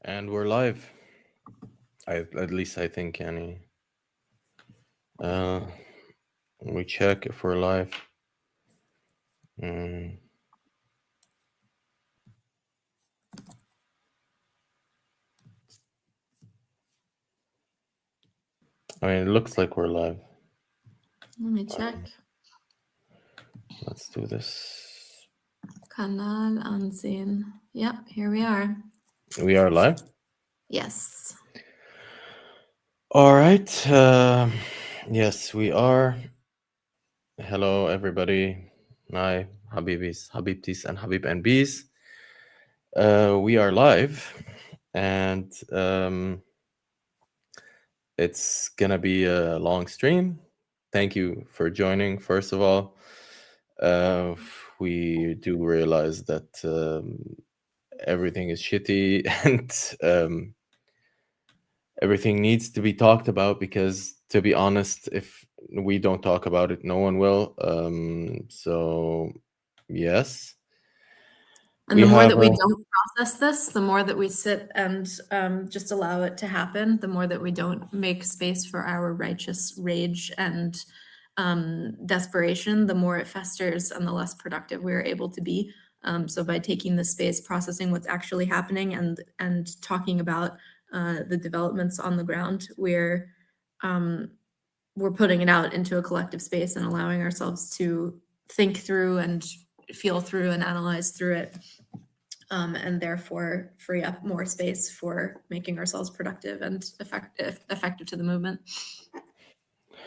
And we're live. At least I think, Annie. Uh, we check if we're live. Mm. I mean, it looks like we're live. Let me check. Let's do this. Kanal ansehen. Yep, here we are. We are live? Yes. All right. Yes, we are. Hello, everybody. Hi, Habibis, Habibtis, and Habib and Bees. We are live, and it's gonna be a long stream. Thank you for joining, first of all. We do realize that everything is shitty and everything needs to be talked about because, to be honest, if we don't talk about it, no one will. So, yes. And the more that we don't process this, the more that we sit and just allow it to happen, the more that we don't make space for our righteous rage and desperation, the more it festers and the less productive we are able to be. So by taking this space, processing what's actually happening and talking about the developments on the ground, we're putting it out into a collective space and allowing ourselves to think through and feel through and analyze through it, and therefore free up more space for making ourselves productive and effective to the movement.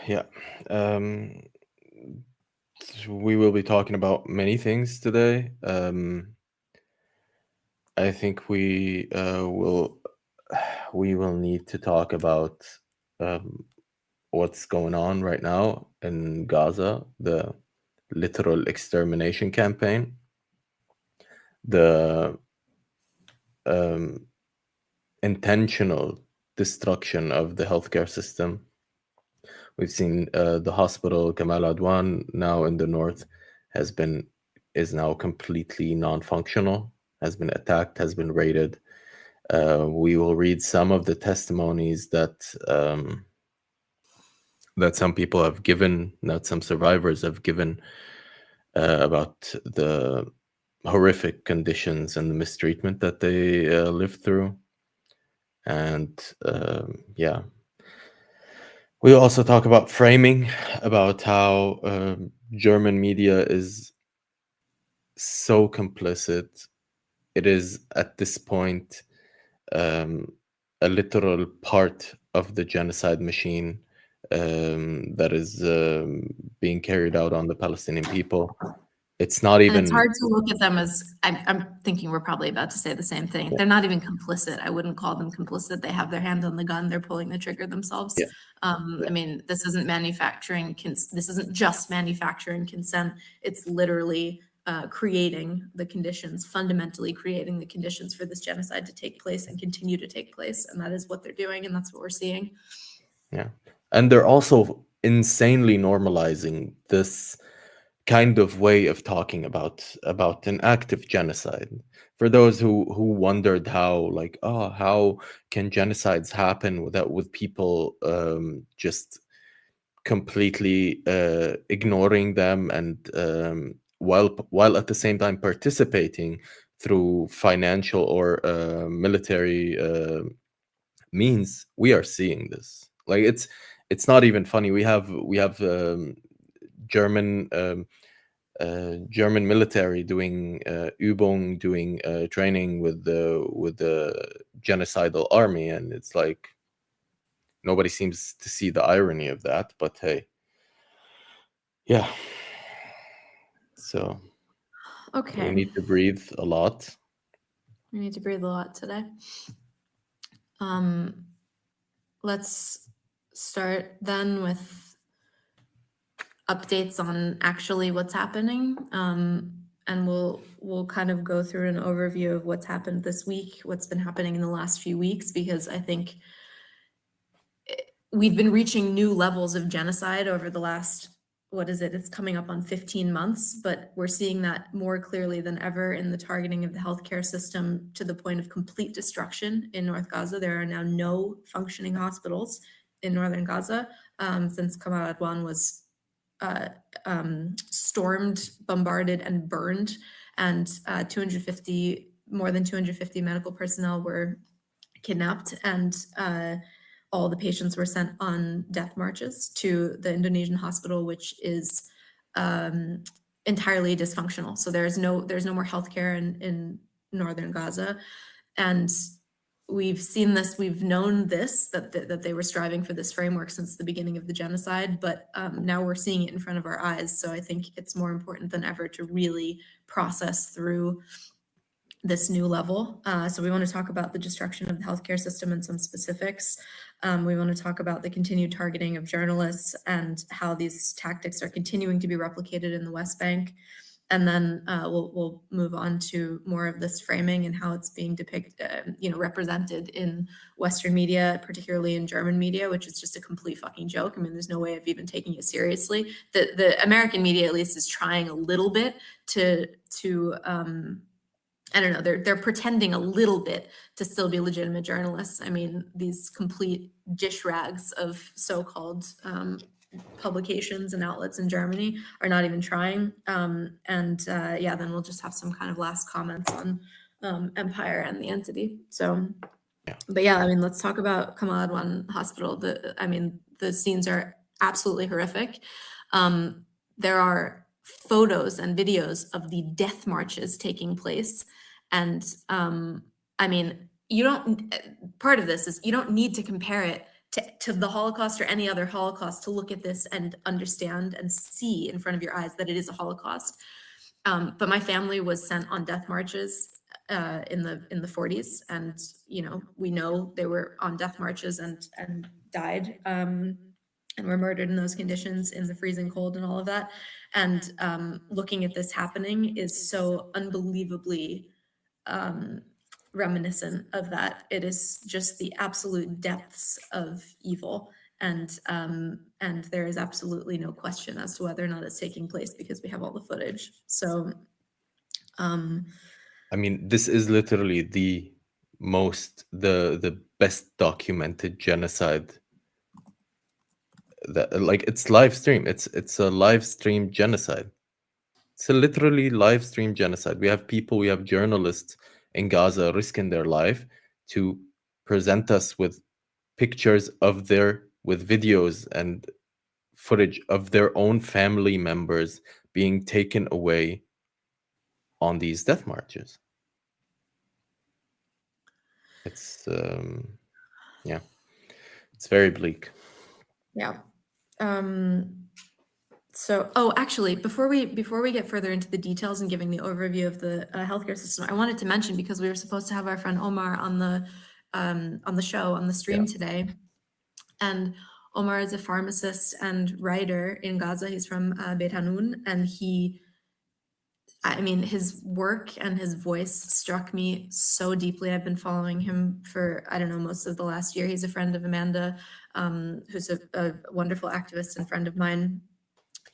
Yeah. We will be talking about many things today. I think we will need to talk about what's going on right now in Gaza, the literal extermination campaign, the intentional destruction of the healthcare system. We've seen the hospital Kamal Adwan now in the north is now completely non-functional, has been attacked, has been raided. We will read some of the testimonies that some people have given, that some survivors have given, about the horrific conditions and the mistreatment that they lived through. And yeah, we'll also talk about framing, about how German media is so complicit. It is at this point a literal part of the genocide machine that is being carried out on the Palestinian people. It's not even. And it's hard to look at them as, I'm thinking we're probably about to say the same thing. Yeah. They're not even complicit. I wouldn't call them complicit. They have their hand on the gun. They're pulling the trigger themselves. Yeah. I mean, this isn't manufacturing. This isn't just manufacturing consent. It's literally creating the conditions, fundamentally creating the conditions for this genocide to take place and continue to take place. And that is what they're doing. And that's what we're seeing. Yeah. And they're also insanely normalizing this kind of way of talking about an active genocide. For those who wondered how can genocides happen with people just completely ignoring them and while at the same time participating through financial or military means, we are seeing this. Like, it's not even funny. We have German military doing Übung, doing training with the genocidal army, and it's like nobody seems to see the irony of that. But hey, yeah. So okay, we need to breathe a lot. We need to breathe a lot today. Let's start then with updates on actually what's happening. And we'll kind of go through an overview of what's happened this week, what's been happening in the last few weeks, because I think we've been reaching new levels of genocide over the last what is it? It's coming up on 15 months, but we're seeing that more clearly than ever in the targeting of the healthcare system to the point of complete destruction in North Gaza. There are now no functioning hospitals in northern Gaza since Kamal Adwan was stormed, bombarded, and burned, and more than 250 medical personnel were kidnapped, and all the patients were sent on death marches to the Indonesian hospital, which is entirely dysfunctional. So there's no more healthcare in northern Gaza, and we've seen this, we've known this, that they were striving for this framework since the beginning of the genocide, but now we're seeing it in front of our eyes. So I think it's more important than ever to really process through this new level. So we want to talk about the destruction of the healthcare system and some specifics. We want to talk about the continued targeting of journalists and how these tactics are continuing to be replicated in the West Bank. And then we'll move on to more of this framing and how it's being depicted, represented in Western media, particularly in German media, which is just a complete fucking joke. I mean, there's no way of even taking it seriously. The American media, at least, is trying a little bit to I don't know, they're pretending a little bit to still be legitimate journalists. I mean, these complete dish rags of so-called publications and outlets in Germany are not even trying. Then we'll just have some kind of last comments on Empire and the entity. So, but yeah, I mean, let's talk about Kamal Adwan Hospital. The scenes are absolutely horrific. There are photos and videos of the death marches taking place. And part of this is you don't need to compare it to the Holocaust or any other Holocaust to look at this and understand and see in front of your eyes that it is a Holocaust. But my family was sent on death marches in the 40s, and we know they were on death marches and died and were murdered in those conditions in the freezing cold and all of that. And looking at this happening is so unbelievably reminiscent of that. It is just the absolute depths of evil, and there is absolutely no question as to whether or not it's taking place because we have all the footage. So, I mean, this is literally the best documented genocide. That, like, it's live stream. It's a live stream genocide. It's a literally live stream genocide. We have journalists in Gaza risking their life to present us with pictures with videos and footage of their own family members being taken away on these death marches. It's it's very bleak. Yeah. Actually, before we get further into the details and giving the overview of the healthcare system, I wanted to mention, because we were supposed to have our friend Omar on the show, on the stream today, and Omar is a pharmacist and writer in Gaza. He's from Beit Hanun, and his work and his voice struck me so deeply. I've been following him for, I don't know, most of the last year. He's a friend of Amanda, who's a wonderful activist and friend of mine.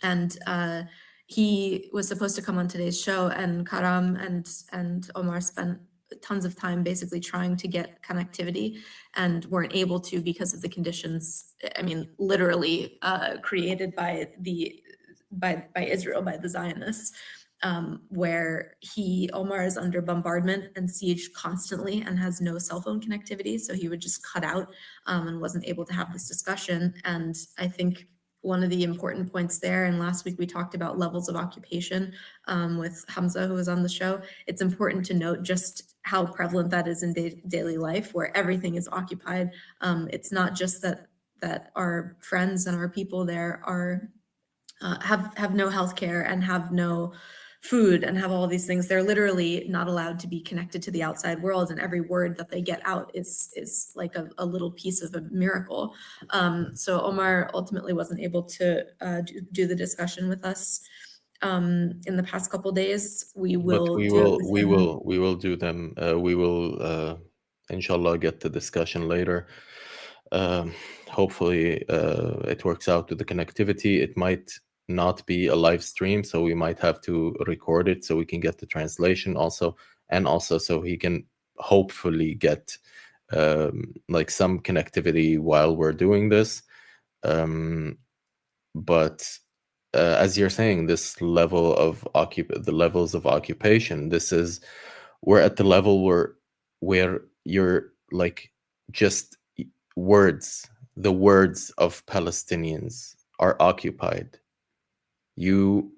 And he was supposed to come on today's show, and Karam and Omar spent tons of time basically trying to get connectivity and weren't able to because of the conditions, literally created by Israel, by the Zionists. Where Omar is under bombardment and siege constantly and has no cell phone connectivity. So he would just cut out and wasn't able to have this discussion. And I think one of the important points there, and last week we talked about levels of occupation with Hamza, who was on the show. It's important to note just how prevalent that is in daily life, where everything is occupied. It's not just that our friends and our people there have no healthcare and have no food and have all these things. They're literally not allowed to be connected to the outside world, and every word that they get out is like a little piece of a miracle. So Omar ultimately wasn't able to do the discussion with us in the past couple days. We will do them. We will inshallah get the discussion later. Hopefully it works out with the connectivity. It might not be a live stream, so we might have to record it so we can get the translation also, and also so he can hopefully get like some connectivity while we're doing this. But as you're saying, this level of the levels of occupation, we're at the level where you're like just words, the words of Palestinians are occupied. You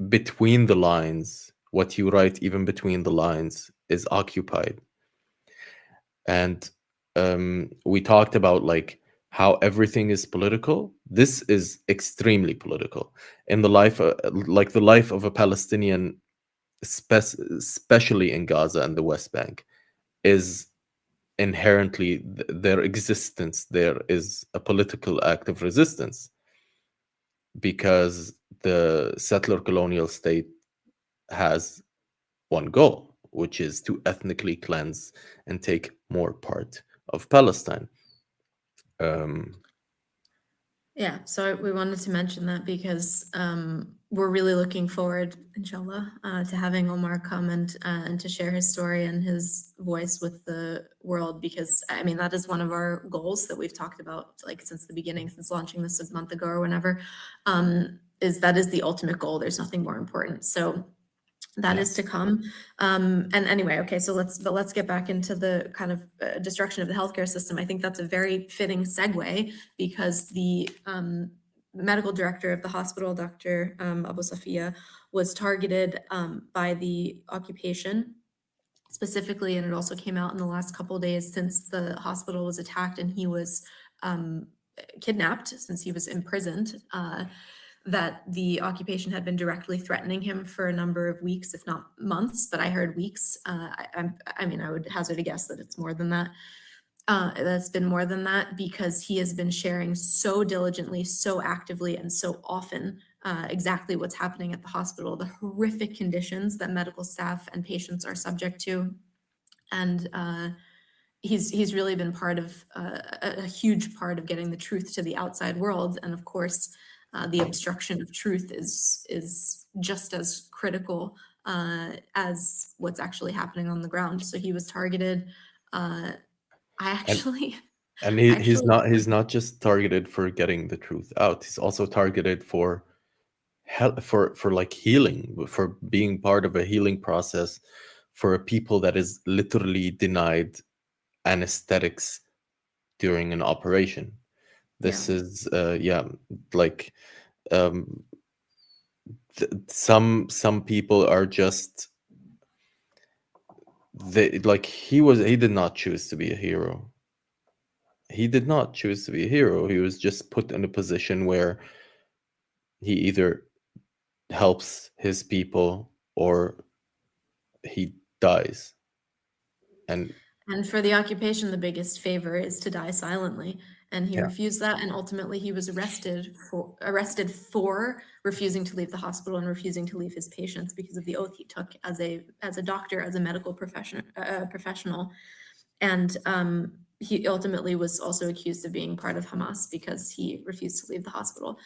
between the lines, what you write even between the lines is occupied. And we talked about like how everything is political. This is extremely political in the life, like the life of a Palestinian, especially in Gaza and the West Bank, is inherently their existence there is a political act of resistance, because the settler colonial state has one goal, which is to ethnically cleanse and take more part of Palestine. Yeah, so we wanted to mention that because we're really looking forward, inshallah, to having Omar come and to share his story and his voice with the world, because I mean that is one of our goals that we've talked about like since the beginning, since launching this a month ago or whenever, is the ultimate goal. There's nothing more important. So that is to come. And anyway, okay, so let's get back into the kind of destruction of the healthcare system. I think that's a very fitting segue, because the medical director of the hospital, Dr. Abu Safia, was targeted by the occupation specifically, and it also came out in the last couple of days since the hospital was attacked and he was kidnapped, since he was imprisoned, that the occupation had been directly threatening him for a number of weeks, if not months, but I heard weeks. I mean, I would hazard a guess that it's more than that. That's been more than that, because he has been sharing so diligently, so actively, and so often exactly what's happening at the hospital, the horrific conditions that medical staff and patients are subject to. And he's really been part of a huge part of getting the truth to the outside world. And of course, the obstruction of truth is just as critical as what's actually happening on the ground. So he was targeted. I actually, and he's not just targeted for getting the truth out. He's also targeted for like healing, for being part of a healing process for a people that is literally denied anesthetics during an operation. This is like some people are just, like he did not choose to be a hero. He did not choose to be a hero. He was just put in a position where he either helps his people or he dies. And for the occupation, the biggest favor is to die silently. And he refused that, and ultimately he was arrested for refusing to leave the hospital and refusing to leave his patients because of the oath he took as a doctor, as a medical professional. And he ultimately was also accused of being part of Hamas because he refused to leave the hospital.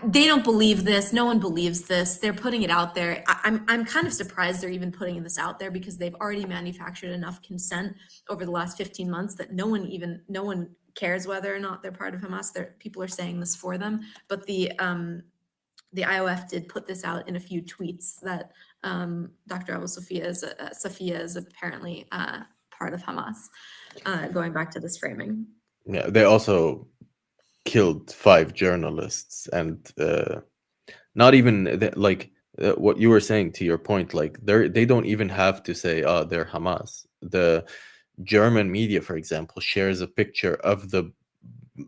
They don't believe this. No one believes this. They're putting it out there. I'm kind of surprised they're even putting this out there, because they've already manufactured enough consent over the last 15 months that no one cares whether or not they're part of Hamas. People are saying this for them. But the IOF did put this out in a few tweets that Dr. Abu Safia is apparently part of Hamas. Going back to this framing. Yeah, they also killed 5 journalists, and not even like what you were saying, to your point, like they don't even have to say, oh, they're Hamas. The German media, for example, shares a picture of the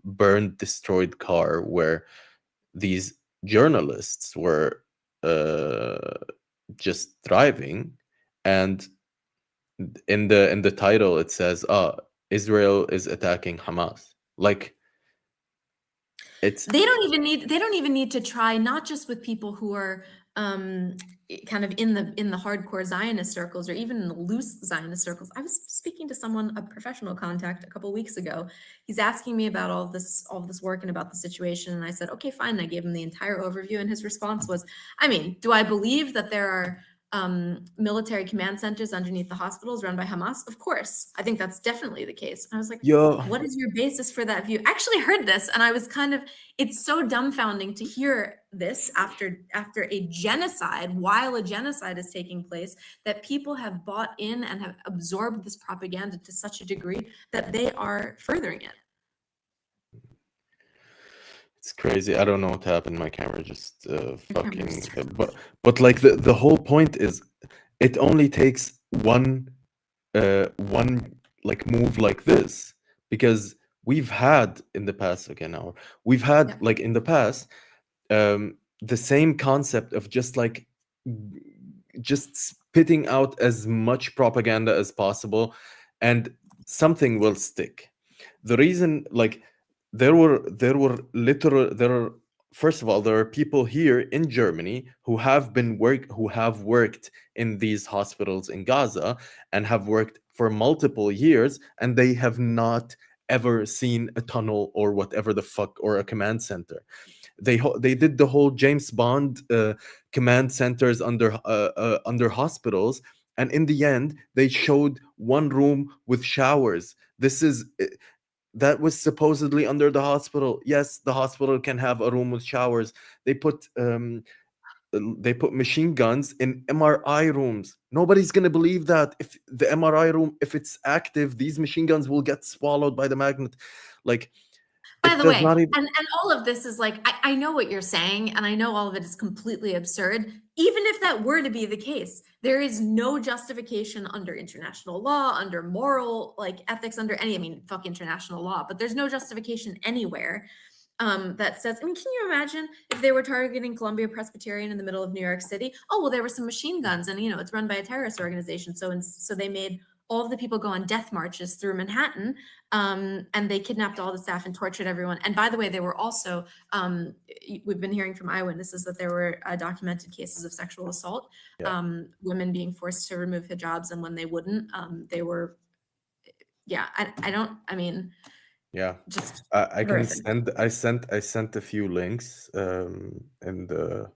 burned, destroyed car where these journalists were just driving, and in the title it says, Israel is attacking Hamas. Like, they don't even need to try, not just with people who are kind of in the hardcore Zionist circles, or even in the loose Zionist circles. I was speaking to someone, a professional contact, a couple of weeks ago. He's asking me about all this work and about the situation, and I said, okay, fine. And I gave him the entire overview, and his response was, I mean, do I believe that there are military command centers underneath the hospitals run by Hamas? Of course. I think that's definitely the case. And I was like, what is your basis for that view? I actually heard this, and I was kind of, it's so dumbfounding to hear this after a genocide, while a genocide is taking place, that people have bought in and have absorbed this propaganda to such a degree that they are furthering it. It's crazy. I don't know what happened. My camera just fucking. But like the whole point is, it only takes one like move like this, because we've had in the past. Okay, now we've had like in the past the same concept of just like just spitting out as much propaganda as possible, and something will stick. The reason, like, there were literal there are first of all, there are people here in Germany who have worked in these hospitals in Gaza, and have worked for multiple years, and they have not ever seen a tunnel or whatever the fuck, or a command center. They did the whole James Bond command centers under hospitals, and in the end they showed one room with showers. That was supposedly under the hospital. Yes, the hospital can have a room with showers. They put machine guns in MRI rooms. Nobody's going to believe that. If the MRI room, if it's active, these machine guns will get swallowed by the magnet. Like, by the way, and all of this is like, I know what you're saying, and I know all of it is completely absurd. Even if that were to be the case, there is no justification under international law, under moral, like, ethics, under any, I mean, fuck international law, but there's no justification anywhere that says, I mean, can you imagine if they were targeting Columbia Presbyterian in the middle of New York City? Oh, well, there were some machine guns, and, you know, it's run by a terrorist organization. So they made all of the people go on death marches through Manhattan, and they kidnapped all the staff and tortured everyone. And by the way, there were also, we've been hearing from eyewitnesses that there were documented cases of sexual assault, women being forced to remove hijabs, and when they wouldn't, they were, I mean, just I can send. I sent a few links in the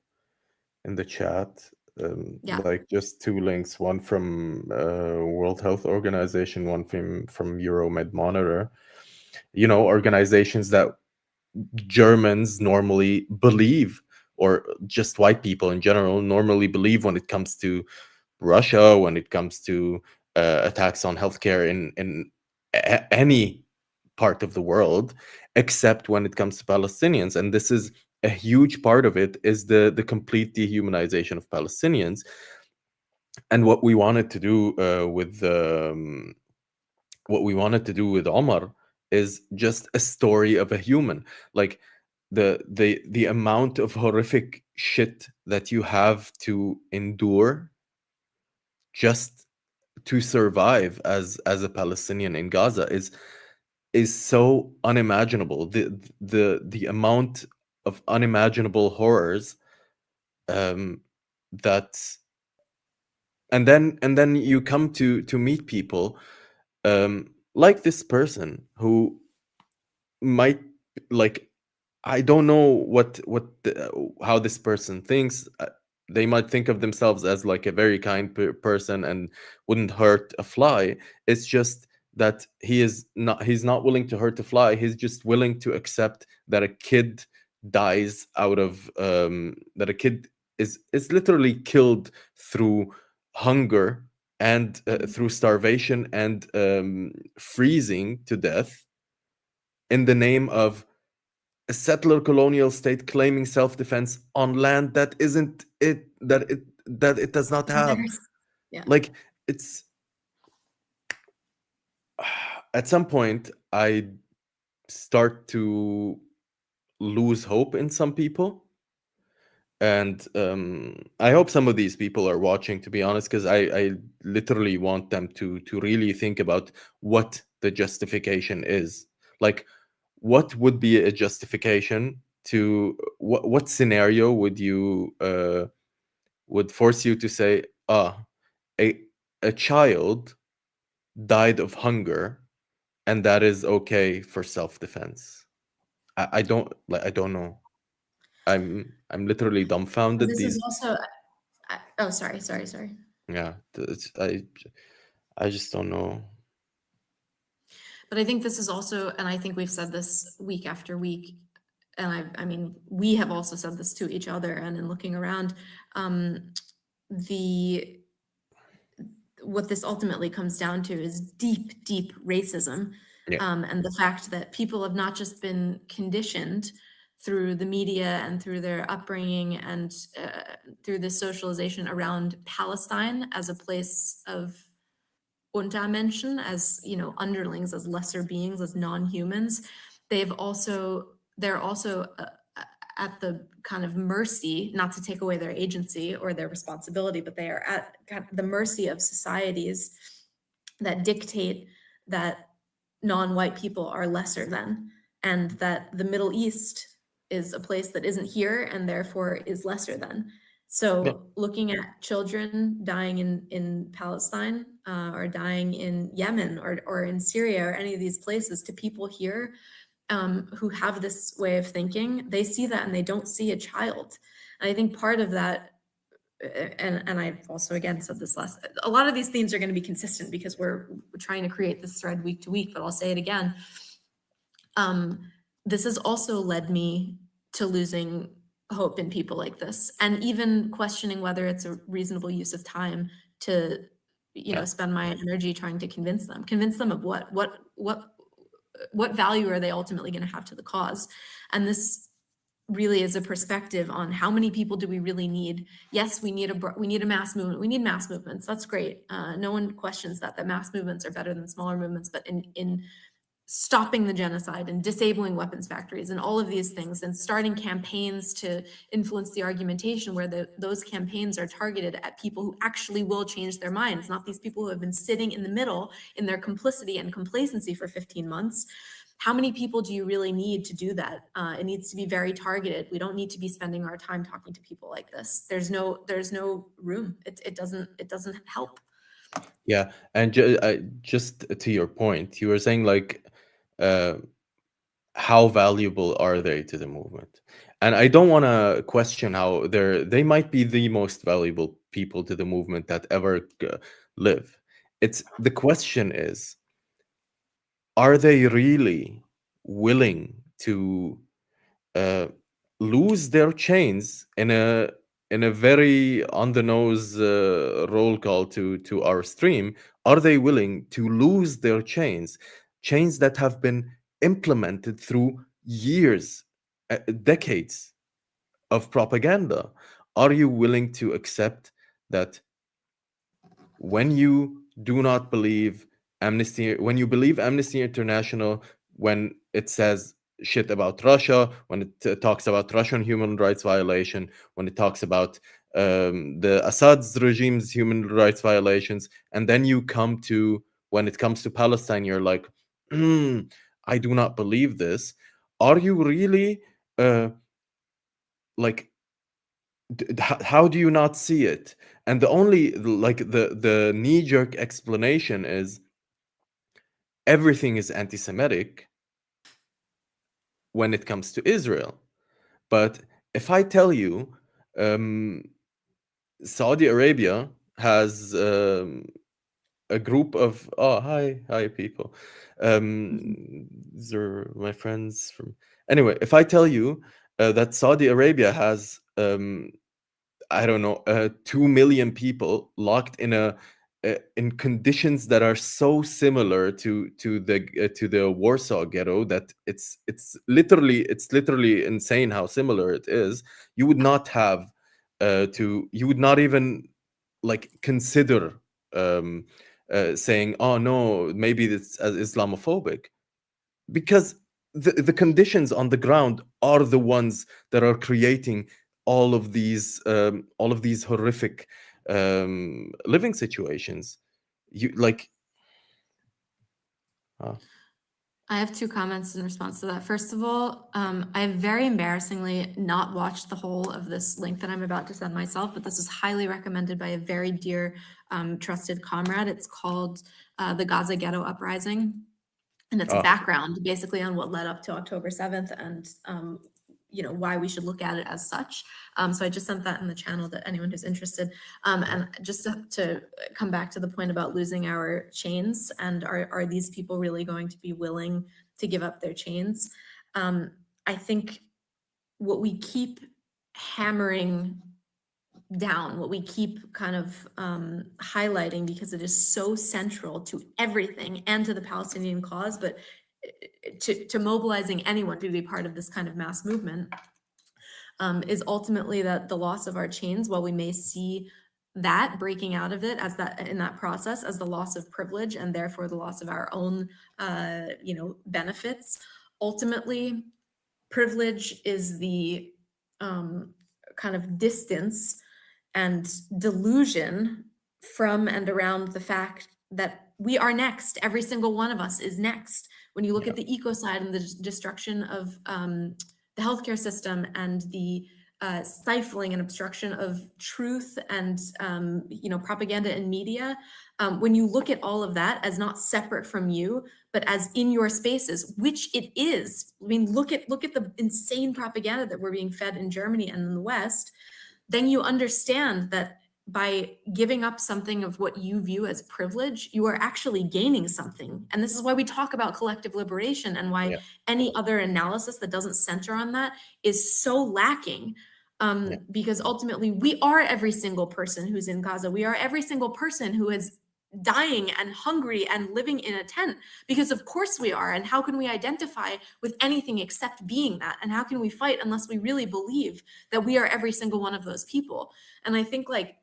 chat. Like just two links, one from World Health Organization, one from Euromed Monitor. You know, organizations that Germans normally believe, or just white people in general normally believe, when it comes to Russia, when it comes to attacks on healthcare in any part of the world, except when it comes to Palestinians. And this is a huge part of it, is the complete dehumanization of Palestinians. And what we wanted to do with Omar is just a story of a human. Like, the amount of horrific shit that you have to endure just to survive as a Palestinian in Gaza is so unimaginable. The amount of unimaginable horrors that and then you come to meet people like this person who might, like, I don't know how this person thinks. They might think of themselves as like a very kind person and wouldn't hurt a fly. It's just that he's not willing to hurt a fly. He's just willing to accept that a kid dies out of that a kid is literally killed through hunger and through starvation and freezing to death in the name of a settler colonial state claiming self-defense on land that it does not have. Like, it's at some point I start to lose hope in some people, and I hope some of these people are watching, to be honest, because I literally want them to really think about what the justification is. Like, what would be a justification to what scenario would you would force you to say, a child died of hunger, and that is okay for self-defense. I don't know. I'm literally dumbfounded. This is These also, oh, sorry. Yeah, I just don't know. But I think this is also, and I think we've said this week after week, and I mean, we have also said this to each other and in looking around, the what this ultimately comes down to is deep, deep racism. Yeah, And the fact that people have not just been conditioned through the media and through their upbringing and through this socialization around Palestine as a place of Untermenschen, as underlings, as lesser beings, as non-humans. They're also at the kind of mercy, not to take away their agency or their responsibility, but they are at kind of the mercy of societies that dictate that non-white people are lesser than, and that the Middle East is a place that isn't here and therefore is lesser than. yeah, So looking at children dying in Palestine or dying in Yemen or in Syria or any of these places, to people here who have this way of thinking, they see that and they don't see a child. And I think part of that, and I've also again said this last, a lot of these themes are going to be consistent because we're trying to create this thread week to week, but I'll say it again. This has also led me to losing hope in people like this, and even questioning whether it's a reasonable use of time to, yeah, spend my energy trying to convince them of what value are they ultimately going to have to the cause. And this really is a perspective on how many people do we really need. Yes, we need a mass movement. We need mass movements. That's great. No one questions that mass movements are better than smaller movements, but in stopping the genocide and disabling weapons factories and all of these things and starting campaigns to influence the argumentation where those campaigns are targeted at people who actually will change their minds, not these people who have been sitting in the middle in their complicity and complacency for 15 months. How many people do you really need to do that? It needs to be very targeted. We don't need to be spending our time talking to people like this. There's no room. It doesn't help. yeah. And just to your point, you were saying like, uh, how valuable are they to the movement? And I don't want to question how they might be the most valuable people to the movement that ever live. It's the question is, are they really willing to uh, lose their chains in a very on the nose roll call to our stream? Are they willing to lose their chains that have been implemented through years, decades of propaganda? Are you willing to accept that when you do not believe when you believe Amnesty International, when it says shit about Russia, when it talks about Russian human rights violation, when it talks about the Assad's regime's human rights violations, and then you come to, when it comes to Palestine, you're like, I do not believe this. Are you really like how do you not see it? And the only like the knee jerk explanation is everything is anti-Semitic when it comes to Israel. But if I tell you, um, Saudi Arabia has a group of, oh, hi people, these are my friends from, anyway, if I tell you that Saudi Arabia has I don't know, 2 million people locked in conditions that are so similar to the Warsaw Ghetto that it's literally insane how similar it is. You would not have you would not even like consider um, saying, "Oh no, maybe it's Islamophobic," because the conditions on the ground are the ones that are creating all of these horrific living situations. You like, uh, I have two comments in response to that. First of all, I have very embarrassingly not watched the whole of this link that I'm about to send myself, but this was highly recommended by a very dear, trusted comrade. It's called The Gaza Ghetto Uprising. And it's a background basically on what led up to October 7th and why we should look at it as such. So I just sent that in the channel to anyone who's interested. And just to come back to the point about losing our chains, and are these people really going to be willing to give up their chains? I think what we keep hammering down, what we keep kind of highlighting, because it is so central to everything and to the Palestinian cause, but to mobilizing anyone to be part of this kind of mass movement, is ultimately that the loss of our chains, while we may see that breaking out of it as that in that process as the loss of privilege and therefore the loss of our own benefits, ultimately privilege is the kind of distance and delusion from and around the fact that we are next. Every single one of us is next. When you look at the ecocide and the destruction of the healthcare system and the stifling and obstruction of truth and propaganda and media, when you look at all of that as not separate from you, but as in your spaces, which it is. I mean, look at the insane propaganda that we're being fed in Germany and in the West. Then you understand that by giving up something of what you view as privilege, you are actually gaining something. And this is why we talk about collective liberation, and why any other analysis that doesn't center on that is so lacking. Because ultimately, we are every single person who's in Gaza. We are every single person who is dying and hungry and living in a tent, because of course we are. And how can we identify with anything except being that? And how can we fight unless we really believe that we are every single one of those people? And I think, like,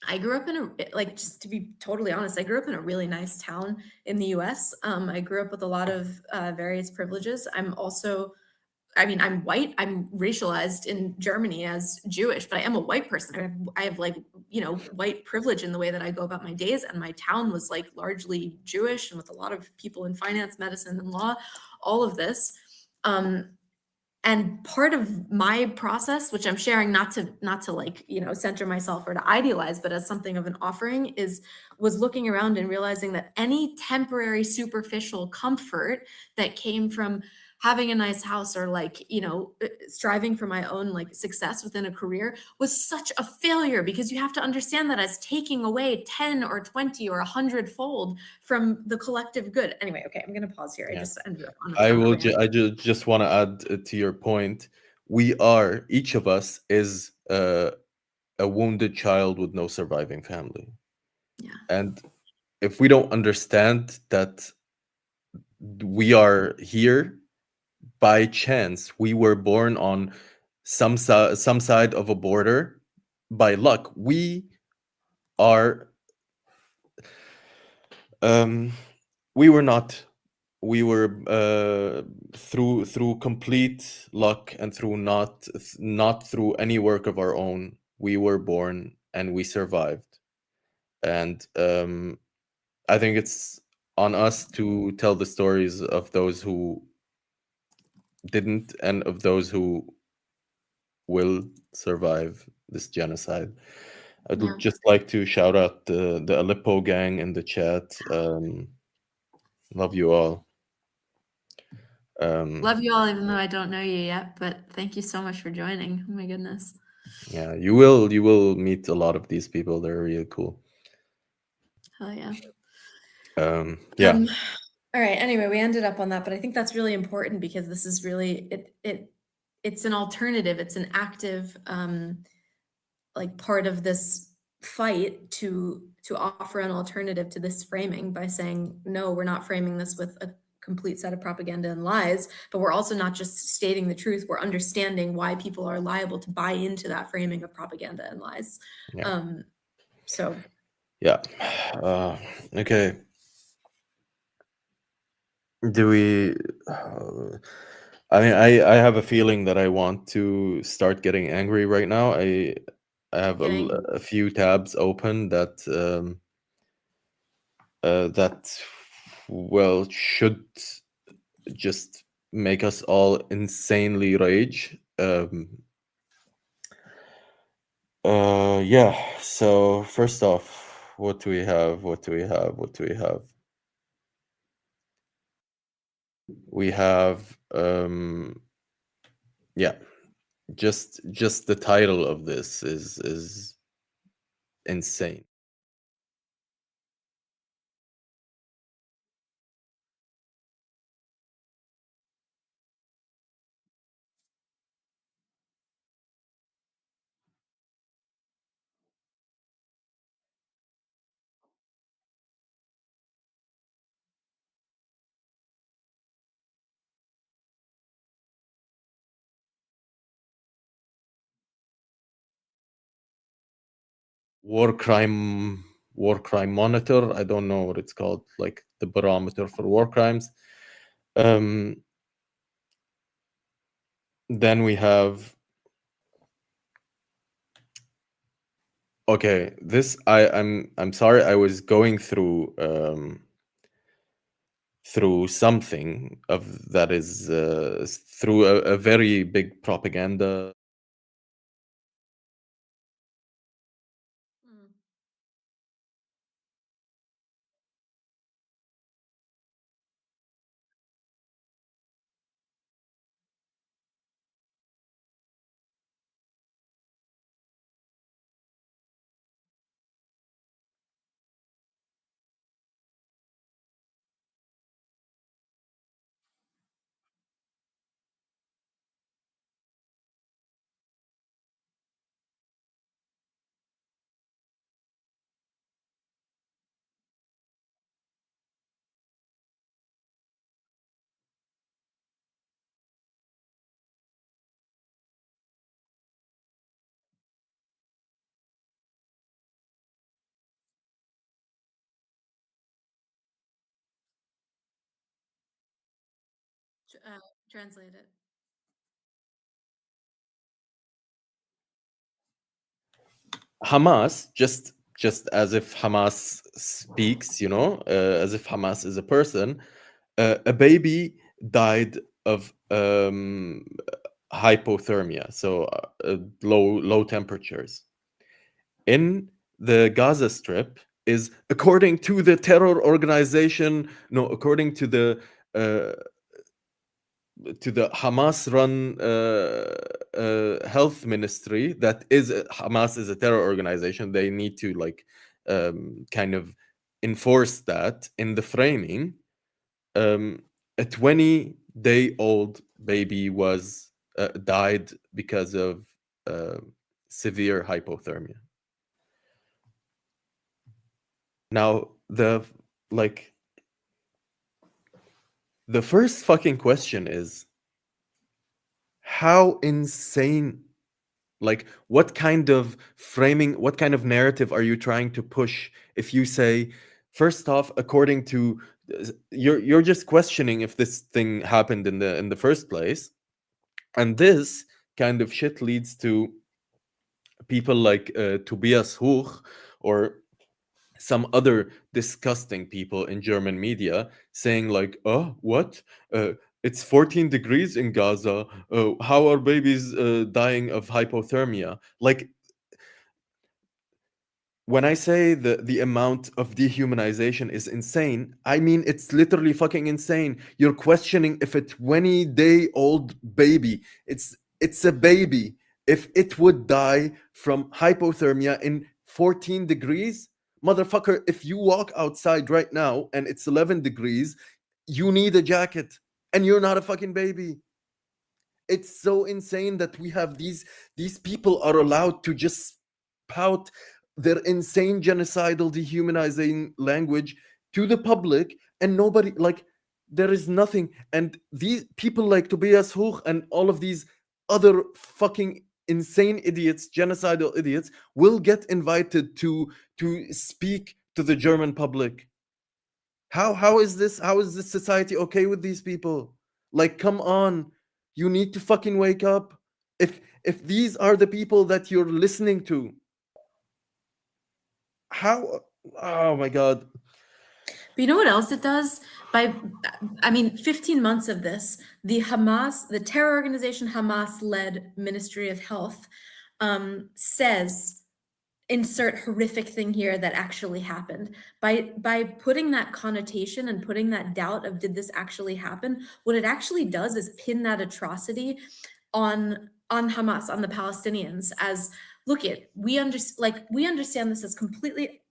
I grew up in just to be totally honest, I grew up in a really nice town in the US. I grew up with a lot of various privileges. I'm white. I'm racialized in Germany as Jewish, but I am a white person. I have white privilege in the way that I go about my days. And my town was like largely Jewish, and with a lot of people in finance, medicine, and law, all of this. And part of my process, which I'm sharing not to center myself or to idealize, but as something of an offering, was looking around and realizing that any temporary superficial comfort that came from having a nice house or striving for my own success within a career was such a failure, because you have to understand that as taking away 10 or 20 or 100 fold from the collective good. Anyway, okay, I'm going to pause here. I just ended up on a rant. I just want to add to your point. Each of us is a wounded child with no surviving family. And if we don't understand that we are here by chance, we were born on some side of a border by luck. We are we were not. We were through complete luck and through not through any work of our own. We were born and we survived. And I think it's on us to tell the stories of those who didn't and of those who will survive this genocide. I'd just like to shout out the Aleppo gang in the chat. Love you all. Love you all, even though I don't know you yet, but thank you so much for joining. Oh my goodness. Yeah, you will meet a lot of these people. They're really cool. Hell yeah. Yeah. All right. Anyway, we ended up on that, but I think that's really important, because this is really it's an alternative. It's an active part of this fight to offer an alternative to this framing by saying, no, we're not framing this with a complete set of propaganda and lies, but we're also not just stating the truth. We're understanding why people are liable to buy into that framing of propaganda and lies. So yeah. Okay. Do we I mean, I have a feeling that I want to start getting angry right now. I have a few tabs open that that should just make us all insanely rage. Yeah, so first off, what do we have? We have yeah, just the title of this is insane. War crime monitor. I don't know what it's called, like the barometer for war crimes. Um, then we have okay. I'm sorry. I was going through something of that is through a very big propaganda. Mm. Translate it. Hamas, just as if Hamas speaks, as if Hamas is a person. A baby died of hypothermia, so low temperatures in the Gaza Strip. Is according to the terror organization, no, according uh, to the Hamas-run health ministry. That is, Hamas is a terror organization. They need to kind of enforce that in the framing. A 20-day-old baby was died because of uh, severe hypothermia. Now like the first fucking question is, how insane, like what kind of framing, what kind of narrative are you trying to push if you say, first off, according to you're just questioning if this thing happened in the first place, and this kind of shit leads to people like Tobias Hoch or some other disgusting people in German media saying like, "Oh, what? It's 14 degrees in Gaza. How are babies dying of hypothermia?" Like, when I say the amount of dehumanization is insane, I mean it's literally fucking insane. You're questioning if a 20-day-old baby, it's a baby, if it would die from hypothermia in 14 degrees. Motherfucker, if you walk outside right now and it's 11 degrees, you need a jacket, and you're not a fucking baby. It's so insane that we have these people are allowed to just spout their insane genocidal dehumanizing language to the public, and nobody, like, there is nothing. And these people like Tobias Hoch and all of these other fucking insane idiots, genocidal idiots, will get invited to speak to the German public. How is this society okay with these people? Like, come on, you need to fucking wake up. If these are the people that you're listening to, how? Oh my god. But you know what else it does? 15 months of this, the terror organization Hamas-led Ministry of Health says, insert horrific thing here that actually happened. By putting that connotation and putting that doubt of did this actually happen, what it actually does is pin that atrocity on Hamas, on the Palestinians, as look it, we understand this as completely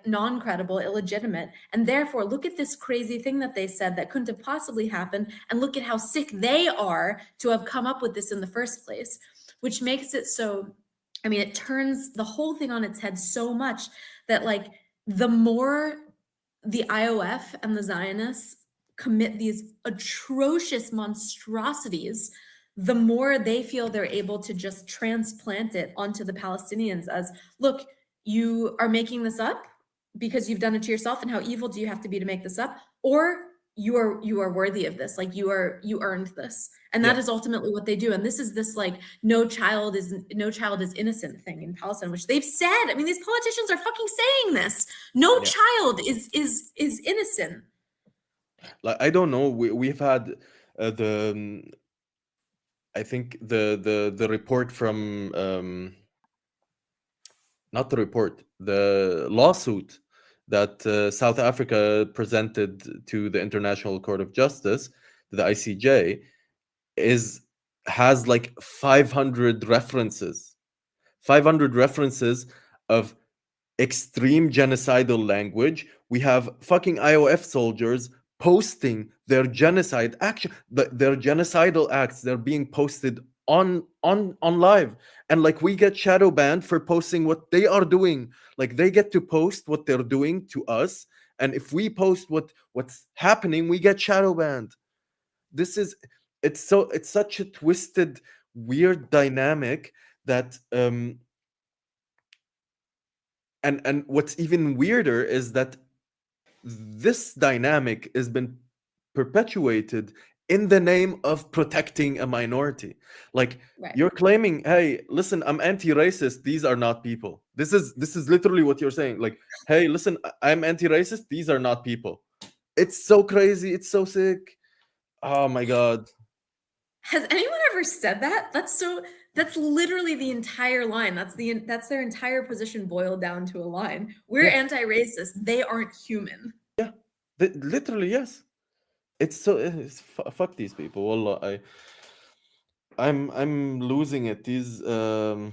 non-credible, illegitimate, and therefore look at this crazy thing that they said that couldn't have possibly happened, and look at how sick they are to have come up with this in the first place, which makes it so, it turns the whole thing on its head so much that the more the IOF and the Zionists commit these atrocious monstrosities, the more they feel they're able to just transplant it onto the Palestinians as, look, you are making this up because you've done it to yourself, and how evil do you have to be to make this up? Or you are worthy of this, you earned this. And that is ultimately what they do. And this is this no child is innocent thing in Palestine, which they've said. These politicians are fucking saying this. No child is innocent. I don't know. We've had I think the report from not the report, the lawsuit that South Africa presented to the International Court of Justice, to the ICJ, has 500 references of extreme genocidal language. We have fucking IOF soldiers posting their genocide action, their genocidal acts. They're being posted on live, and we get shadow banned for posting what they are doing. They get to post what they're doing to us, and if we post what's happening, we get shadow banned. It's such a twisted, weird dynamic that and what's even weirder is that this dynamic has been perpetuated in the name of protecting a minority. You're claiming, hey, listen, I'm anti-racist, these are not people. This is literally what you're saying. Hey, listen, I'm anti-racist, these are not people. It's so crazy, it's so sick. Oh my god. Has anyone ever said that? That's literally the entire line. That's their entire position boiled down to a line. We're anti-racist. They aren't human. Yeah, literally, yes. Fuck these people. Wallah, I'm losing it. But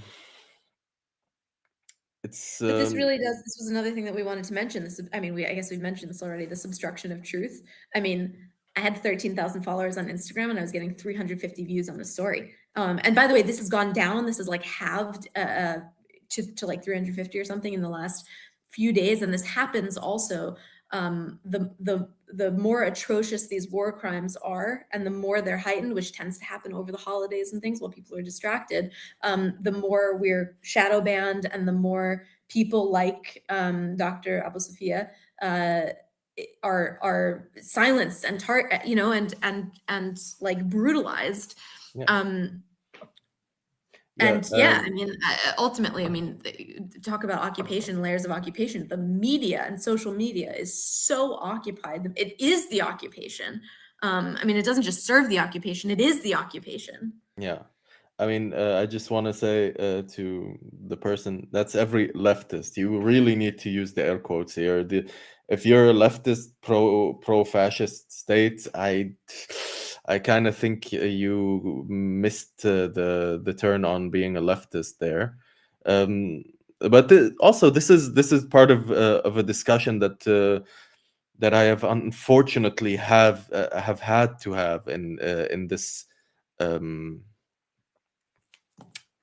this really does. This was another thing that we wanted to mention. I guess we've mentioned this already. This obstruction of truth. I had 13,000 followers on Instagram, and I was getting 350 views on a story. And by the way, this has gone down. This is halved to 350 or something in the last few days. And this happens also. The more atrocious these war crimes are, and the more they're heightened, which tends to happen over the holidays and things while people are distracted, the more we're shadow banned, and the more people like Dr. Abu Sofia are silenced and brutalized. Ultimately, talk about occupation, layers of occupation. The media and social media is so occupied. It is the occupation. It doesn't just serve the occupation, it is the occupation. Yeah. I just want to say to the person, that's every leftist. You really need to use the air quotes here. If you're a leftist pro-fascist state, I kind of think you missed the turn on being a leftist there. But also, this is part of a discussion that I have unfortunately have had to have in this.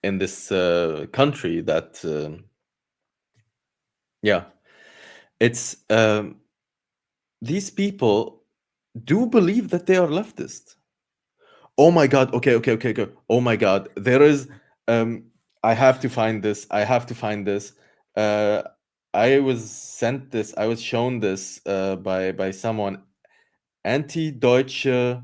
In this country, that it's these people do believe that they are leftist. Oh my god. Okay. Oh my god, there is I have to find this. I was shown this by someone. Anti-Deutsche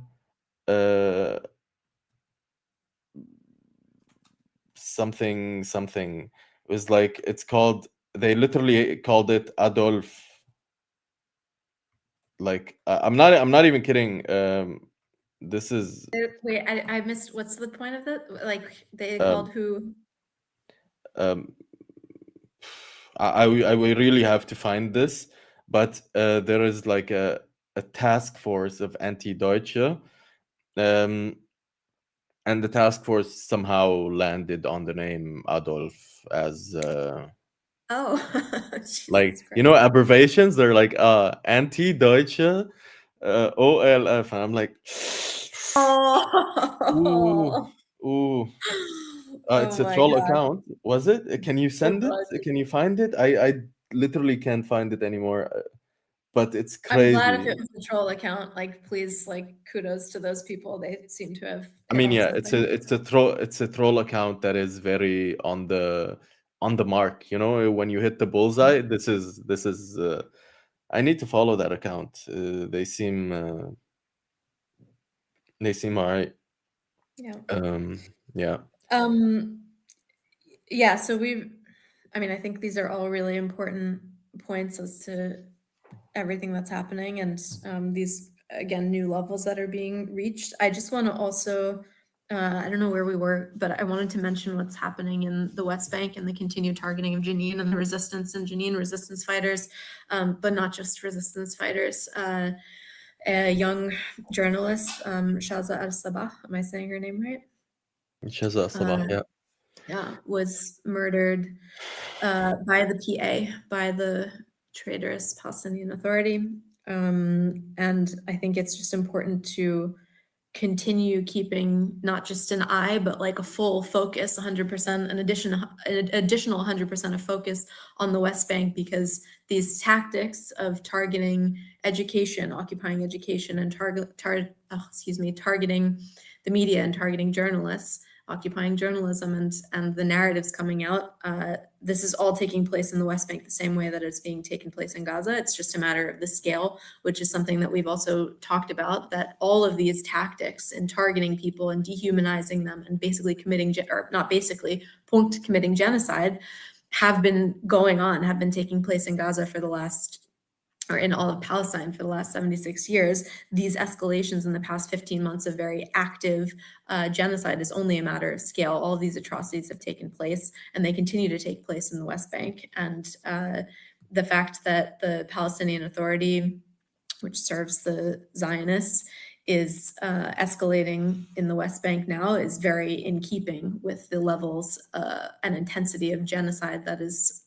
something. It was it's called, they literally called it Adolf. like I'm not even kidding. This is Wait, I missed. What's the point of that? Like they um, called who? um, I will really have to find this, but there is like a task force of anti-Deutsche, and the task force somehow landed on the name Adolf as Oh, Jesus like, Christ. abbreviations. They're like anti-Deutsche, OLF, and I'm like, ooh, Oh, ooh. It's oh a my troll God. account. Was it? Can you send it? God. Can you find it? I literally can't find it anymore. But it's I'm glad if crazy. it was a troll account. Like, please, like, kudos to those people. They seem to have I hit mean, on yeah, something. it's a troll account that is very on the mark. When you hit the bullseye, this is. I need to follow that account. They seem alright. Yeah. Yeah. Yeah. So I mean, I think these are all really important points as to everything that's happening and these, again, new levels that are being reached. I just want to also, I don't know where we were, but I wanted to mention what's happening in the West Bank and the continued targeting of Jenin and the resistance and Jenin resistance fighters, but not just resistance fighters. A young journalist, Shaza Al-Sabah, am I saying her name right? Shaza Sabah, yeah. Yeah, was murdered by the PA, by the traitorous Palestinian Authority. And I think it's just important to continue keeping not just an eye, but like a full focus, 100%, an additional 100% of focus on the West Bank, because these tactics of targeting education, occupying education, and targeting the media and targeting journalists, occupying journalism, and the narratives coming out. This is all taking place in the West Bank the same way that it's being taken place in Gaza. It's just a matter of the scale, which is something that we've also talked about, that all of these tactics in targeting people and dehumanizing them and basically committing genocide have been going on, have been taking place in Gaza for the last, or in all of Palestine for the last 76 years. These escalations in the past 15 months of very active genocide is only a matter of scale. All of these atrocities have taken place, and they continue to take place in the West Bank. And the fact that the Palestinian Authority, which serves the Zionists, is escalating in the West Bank now is very in keeping with the levels and intensity of genocide that is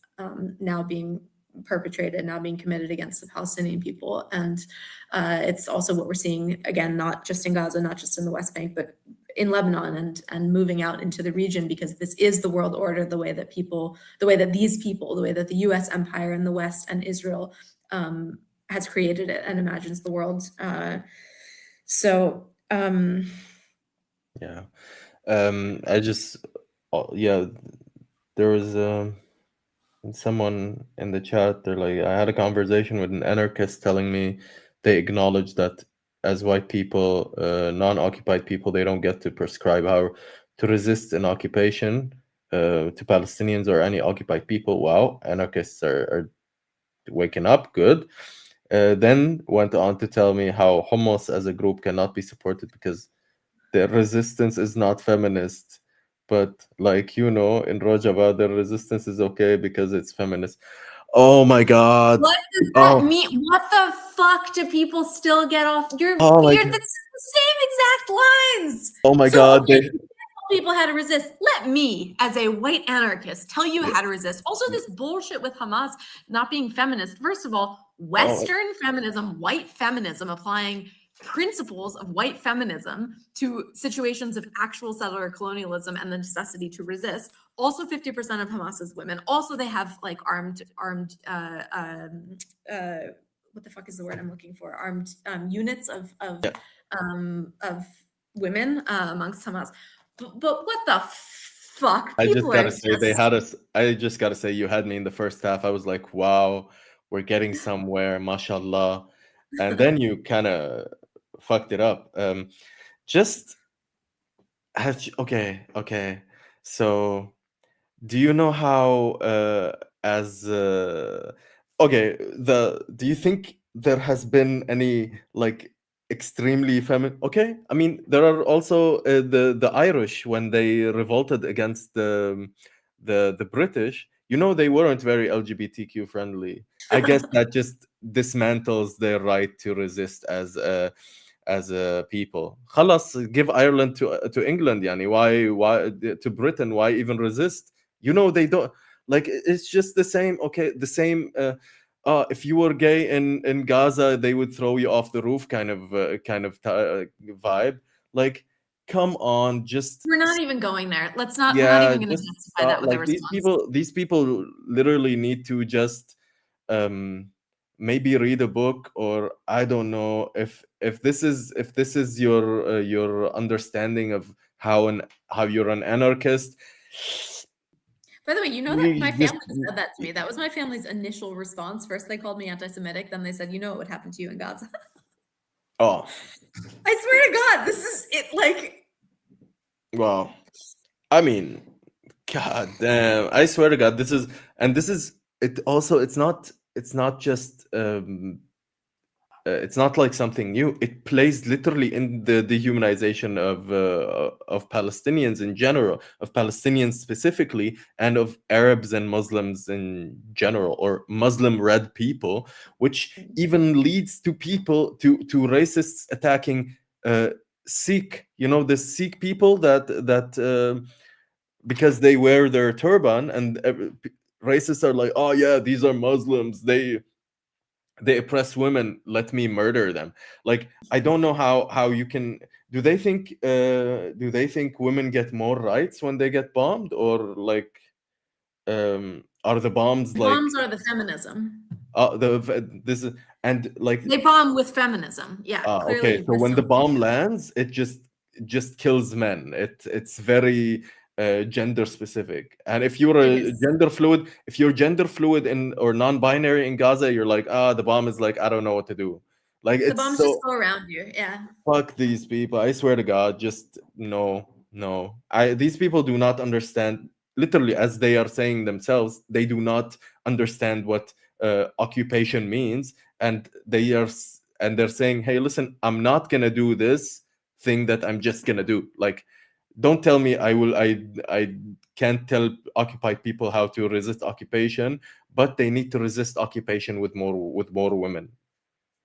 now being perpetrated, now being committed against the Palestinian people. And it's also what we're seeing, again, not just in Gaza, not just in the West Bank, but in Lebanon and moving out into the region, because this is the world order, the way that the US empire in the West and Israel has created it and imagines the world. Yeah. I just, yeah, there was someone in the chat. They're like, I had a conversation with an anarchist telling me they acknowledge that as white people, non-occupied people, they don't get to prescribe how to resist an occupation to Palestinians or any occupied people. Wow, anarchists are waking up. Good. Then went on to tell me how Hummus as a group cannot be supported because the resistance is not feminist. But like, in Rojava, the resistance is okay because it's feminist. Oh my God. What does that mean? What the fuck do people still get off? That's the same exact lines. Oh my God. Okay, people how to resist. Let me, as a white anarchist, tell you how to resist. Also, this bullshit with Hamas not being feminist. First of all, Western feminism, white feminism, applying principles of white feminism to situations of actual settler colonialism and the necessity to resist. Also, 50% of Hamas is women. Also, they have like armed what the fuck is the word I'm looking for? Armed units of women amongst Hamas. But what the fuck? I just gotta say they had us. I just gotta say you had me in the first half. I was like, wow, we're getting somewhere, mashallah. And then you kind of fucked it up. Okay. So do you know how do you think there has been any like extremely feminine. Okay, I mean there are also the Irish when they revolted against the British. You know, they weren't very LGBTQ friendly. I guess that just dismantles their right to resist as a people. خلاص, give Ireland to England. Yani, why to Britain? Why even resist? You know, they don't like. It's just the same. Okay, the same. If you were gay in Gaza, they would throw you off the roof, vibe. Like, come on, just We're not even going there. Let's not. We're not yeah, even going to just justify that stop. with a Like response. these people literally need to just um maybe read a book, or I don't know, if this is your understanding of how you're an anarchist. By the way, you know that You my just family said that to me. That was my family's initial response. First, they called me anti-Semitic. Then they said, "You know what would happen to you in Gaza." oh I swear to God, this is it. Like, wow. I mean, god damn, I swear to God, this is it. Also, it's not just it's not like something new. It plays literally in the dehumanization of Palestinians in general, of Palestinians specifically, and of Arabs and Muslims in general, or Muslim red people, which even leads to racists attacking Sikh. You know, the Sikh people that because they wear their turban, and racists are like, oh yeah, these are Muslims. They oppress women, let me murder them. Like, I don't know how you can. Do they think women get more rights when they get bombed, or like are the bombs like bombs are the feminism. this is and like They bomb with feminism. Yeah, okay, clearly so this when the don't think bomb that. lands, it just kills men. It's very gender specific. And It is. if you're gender fluid in or non-binary in Gaza, you're like, the bomb is like, I don't know what to do. Like, The it's bombs just so go around you. Yeah. fuck these people. I swear to God, just no, no. These people do not understand. Literally, as they are saying themselves, they do not understand what occupation means, and they're saying, "Hey, listen, I'm not gonna do this thing that I'm just gonna do." Like, don't tell me I will. I can't tell occupied people how to resist occupation, but they need to resist occupation with more women.